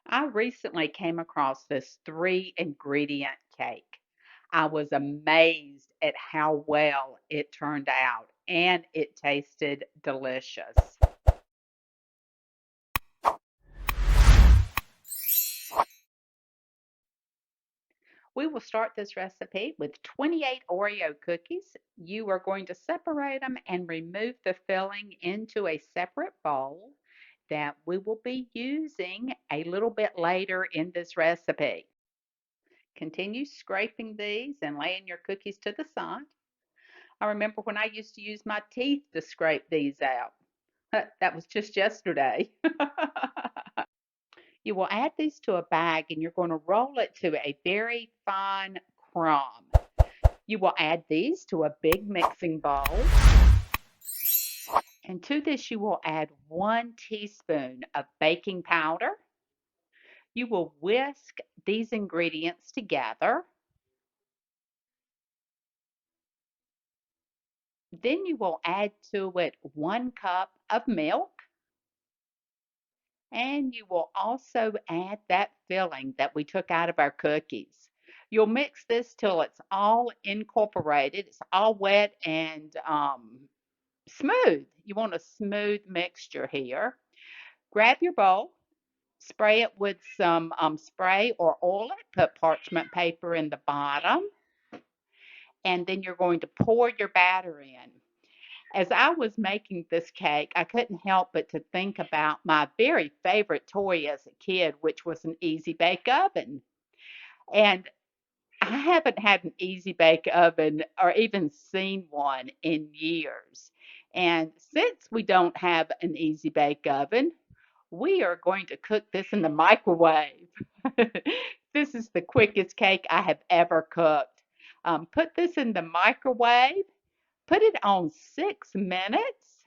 I recently came across this three ingredient cake. I was amazed at how well it turned out and it tasted delicious. We will start this recipe with 28 Oreo cookies. You are going to separate them and remove the filling into a separate bowl that we will be using a little bit later in this recipe. Continue scraping these and laying your cookies to the side. I remember when I used to use my teeth to scrape these out. That was just yesterday. You will add these to a bag and you're going to roll it to a very fine crumb. You will add these to a big mixing bowl. And to this, you will add 1 teaspoon of baking powder. You will whisk these ingredients together. Then you will add to it 1 cup of milk. And you will also add that filling that we took out of our cookies. You'll mix this till it's all incorporated. It's all wet and smooth. You want a smooth mixture here. Grab your bowl, spray it with some spray or oil it, put parchment paper in the bottom, and then you're going to pour your batter in. As I was making this cake, I couldn't help but to think about my very favorite toy as a kid, which was an Easy Bake Oven. And I haven't had an Easy Bake Oven or even seen one in years. And since we don't have an Easy Bake Oven, we are going to cook this in the microwave. This is the quickest cake I have ever cooked. Put this in the microwave, put it on 6 minutes,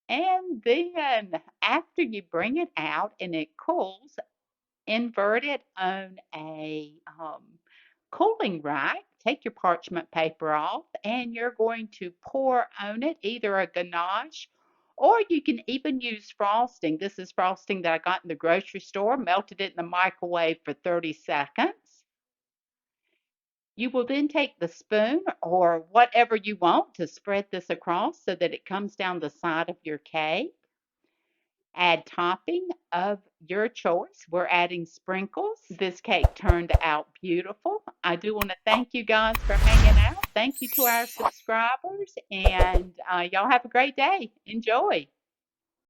and then after you bring it out and it cools, invert it on a cooling rack. Take your parchment paper off, and you're going to pour on it either a ganache or you can even use frosting. This is frosting that I got in the grocery store, melted it in the microwave for 30 seconds. You will then take the spoon or whatever you want to spread this across so that it comes down the side of your cake. Add topping of your choice. We're adding sprinkles. This cake turned out beautiful. I do want to thank you guys for hanging out. Thank you to our subscribers, and y'all have a great day. Enjoy.